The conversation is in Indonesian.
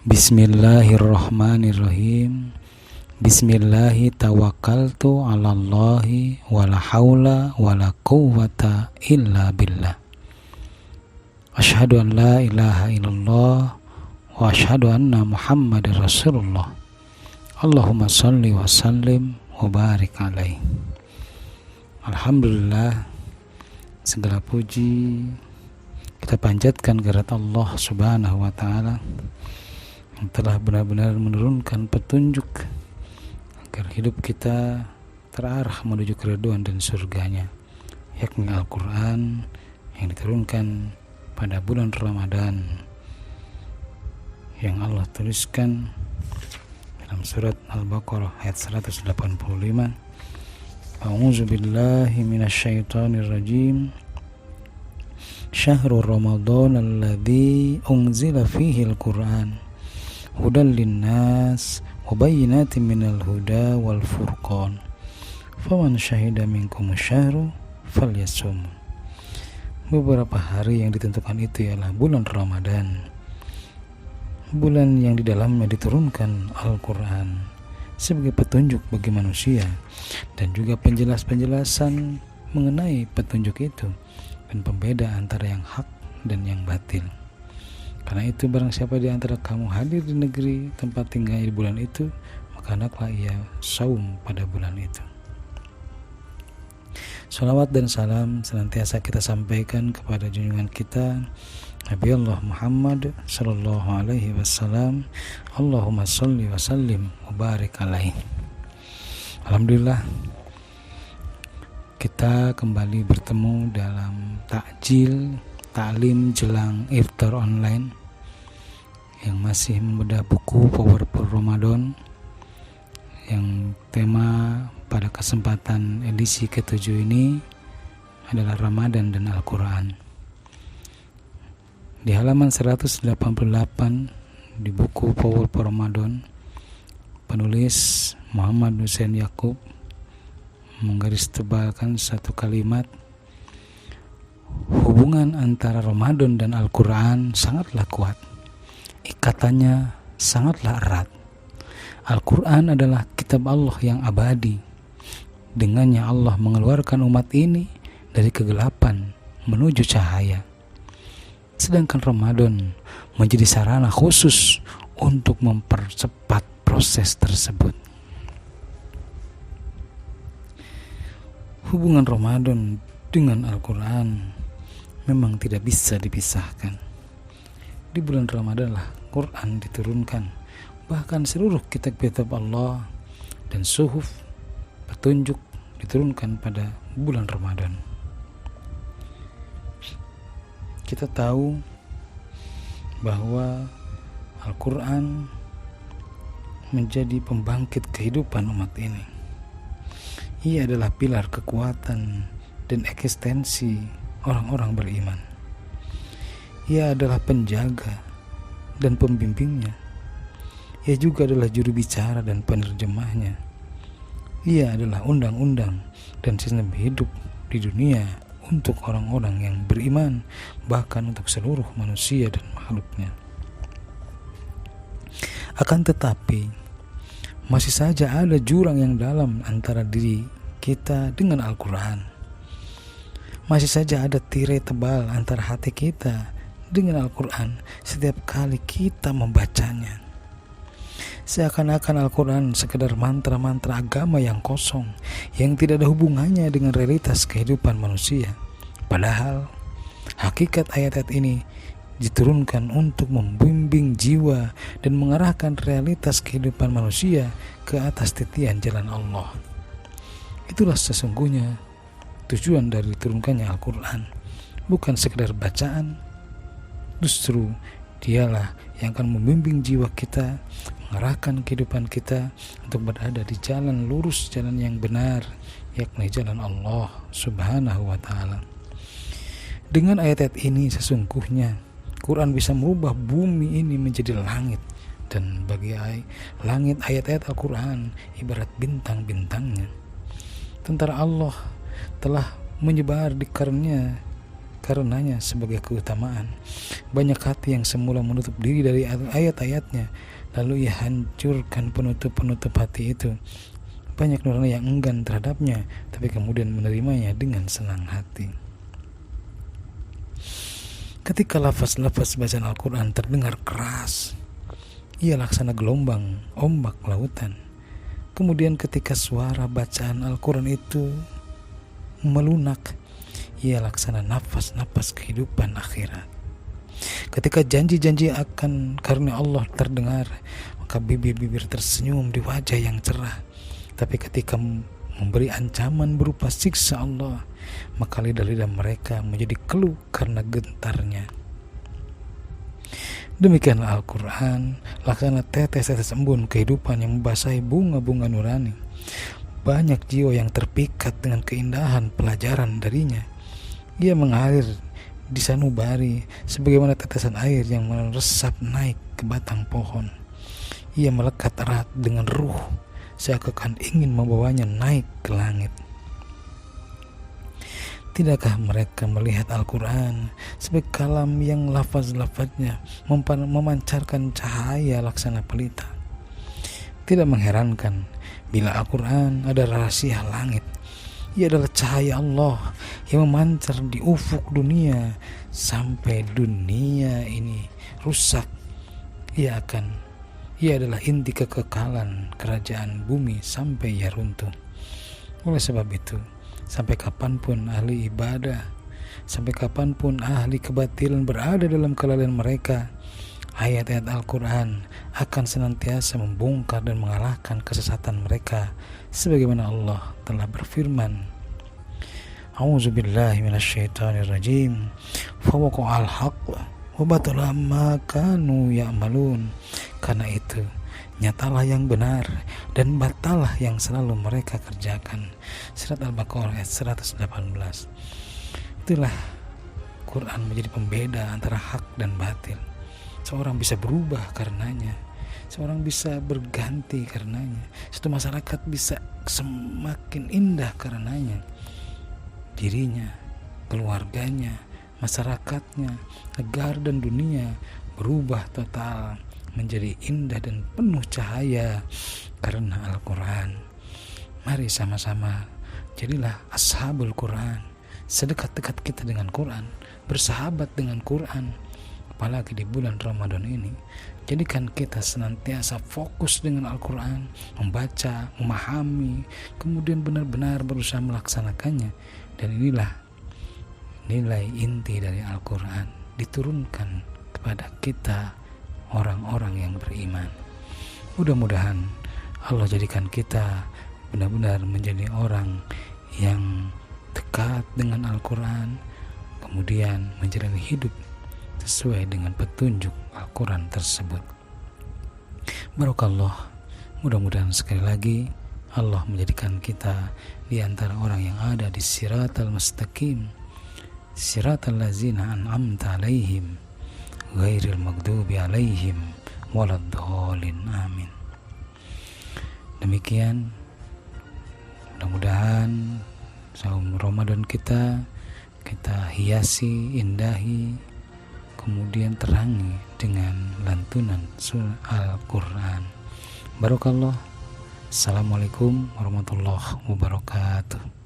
Bismillahirrahmanirrahim. Bismillahi tawakkaltu 'alallahi wala haula wala quwwata illa billah. Asyhadu an la ilaha illallah wa asyhadu anna Muhammadar Rasulullah. Allahumma shalli wa sallim wa barik alaihi. Alhamdulillah, segala puji kita panjatkan kehadirat Allah Subhanahu wa taala yang telah benar-benar menurunkan petunjuk agar hidup kita terarah menuju keridhaan dan surganya, yakni Al-Quran yang diturunkan pada bulan Ramadan yang Allah tuliskan dalam surat Al-Baqarah ayat 185. A'udzu billahi minasyaitonir rajim. Syahrul Ramadan alladzi unzila fihi al-Qur'an hudan linnas wa bayyinatin minal huda wal furqan faman syahida minkum syahru falyasum. Beberapa hari yang ditentukan itu ialah bulan Ramadan, bulan yang di dalamnya diturunkan Al-Quran sebagai petunjuk bagi manusia dan juga penjelasan mengenai petunjuk itu dan pembeda antara yang hak dan yang batil. Karena itu barang siapa di antara kamu hadir di negeri tempat tinggalnya di bulan itu, maka hendaklah ia saum pada bulan itu. Salawat dan salam senantiasa kita sampaikan kepada junjungan kita Nabi Allah Muhammad sallallahu alaihi wasallam. Allahumma shalli wa sallim wa barik alaihi. Alhamdulillah, kita kembali bertemu dalam taklim jelang iftar online yang masih membedah buku Powerful Ramadan yang tema pada kesempatan edisi ke-7 ini adalah Ramadan dan Al-Quran. Di halaman 188 di buku Powerful Ramadan, penulis Muhammad Hussein Yakub menggaristebalkan satu kalimat: hubungan antara Ramadan dan Al-Quran sangatlah kuat, ikatannya sangatlah erat. Al-Quran adalah kitab Allah yang abadi. Dengannya Allah mengeluarkan umat ini dari kegelapan menuju cahaya. Sedangkan Ramadan menjadi sarana khusus untuk mempercepat proses tersebut. Hubungan Ramadan dengan Al-Quran memang tidak bisa dipisahkan. Di bulan Ramadan lah Quran diturunkan, bahkan seluruh kitab-kitab Allah dan suhuf petunjuk diturunkan pada bulan Ramadan. Kita tahu bahwa Al-Quran menjadi pembangkit kehidupan umat ini. Ia adalah pilar kekuatan dan eksistensi orang-orang beriman. Ia adalah penjaga dan pembimbingnya. Ia juga adalah juru bicara dan penerjemahnya. Ia adalah undang-undang dan sistem hidup di dunia untuk orang-orang yang beriman, bahkan untuk seluruh manusia dan makhluknya. Akan tetapi, masih saja ada jurang yang dalam antara diri kita dengan Al-Quran. Masih saja ada tirai tebal antara hati kita dengan Al-Quran setiap kali kita membacanya. Seakan-akan Al-Quran sekedar mantra-mantra agama yang kosong, yang tidak ada hubungannya dengan realitas kehidupan manusia. Padahal hakikat ayat-ayat ini diturunkan untuk membimbing jiwa dan mengarahkan realitas kehidupan manusia ke atas titian jalan Allah. Itulah sesungguhnya tujuan dari diturunkannya Al-Quran, bukan sekedar bacaan. Justru dialah yang akan membimbing jiwa kita, mengarahkan kehidupan kita untuk berada di jalan lurus, jalan yang benar, yakni jalan Allah Subhanahu wa ta'ala. Dengan ayat-ayat ini sesungguhnya Quran bisa merubah bumi ini menjadi langit, dan bagi langit ayat-ayat Al-Quran ibarat bintang-bintangnya. Tentara Allah telah menyebar di karenanya sebagai keutamaan. Banyak hati yang semula menutup diri dari ayat-ayatnya, lalu ia hancurkan penutup-penutup hati itu. Banyak nurani yang enggan terhadapnya, tapi kemudian menerimanya dengan senang hati. Ketika lafaz-lafaz bacaan Al-Quran terdengar keras, ia laksana gelombang ombak lautan. Kemudian ketika suara bacaan Al-Quran itu melunak, ia laksana nafas-nafas kehidupan akhirat. Ketika janji-janji akan karunia Allah terdengar, maka bibir-bibir tersenyum di wajah yang cerah. Tapi ketika memberi ancaman berupa siksa Allah, maka lidah-lidah mereka menjadi keluh karena gentarnya. Demikianlah Al-Quran, laksana tetes-tetes embun kehidupan yang membasahi bunga-bunga nurani. Banyak jiwa yang terpikat dengan keindahan pelajaran darinya. Ia mengalir di sanubari sebagaimana tetesan air yang meresap naik ke batang pohon. Ia melekat erat dengan ruh, seakan ingin membawanya naik ke langit. Tidakkah mereka melihat Al-Quran sebagai kalam yang lafaz-lafaznya memancarkan cahaya laksana pelita? Tidak mengherankan bila Al-Quran ada rahasia langit. Ia adalah cahaya Allah yang memancar di ufuk dunia sampai dunia ini rusak. Ia adalah inti kekekalan kerajaan bumi sampai ia runtuh. Oleh sebab itu, sampai kapanpun ahli ibadah, sampai kapanpun ahli kebatilan berada dalam kelalaian mereka, ayat-ayat Al-Quran akan senantiasa membongkar dan mengalahkan kesesatan mereka, sebagaimana Allah telah berfirman, A'udzubillahi minasyaitonirrajim, fawaqa'al haqq wa batala ma kanu ya'malun. Karena itu nyatalah yang benar dan batalah yang selalu mereka kerjakan. Surat Al-Baqarah ayat 118. Itulah Quran menjadi pembeda antara hak dan batil. Seorang bisa berubah karenanya, seorang bisa berganti karenanya, satu masyarakat bisa semakin indah karenanya. Dirinya, keluarganya, masyarakatnya, negara dan dunia berubah total menjadi indah dan penuh cahaya karena Al-Quran. Mari sama-sama jadilah ashabul Quran, sedekat-dekat kita dengan Quran, bersahabat dengan Quran. Apalagi di bulan Ramadan ini, jadikan kita senantiasa fokus dengan Al-Quran, membaca, memahami, kemudian benar-benar berusaha melaksanakannya. Dan inilah nilai inti dari Al-Quran, diturunkan kepada kita orang-orang yang beriman. Mudah-mudahan Allah jadikan kita benar-benar menjadi orang yang dekat dengan Al-Quran, kemudian menjalani hidup sesuai dengan petunjuk Al-Quran tersebut. Barakallah. Mudah-mudahan sekali lagi Allah menjadikan kita di antara orang yang ada di siratal mustaqim, siratal ladzina an'amta alaihim ghairil maghdubi alaihim waladdallin. Amin. Demikian, mudah-mudahan saum Ramadan kita hiasi, indahi, kemudian terangi dengan lantunan surah Al-Quran. Barakallah. Assalamualaikum warahmatullahi wabarakatuh.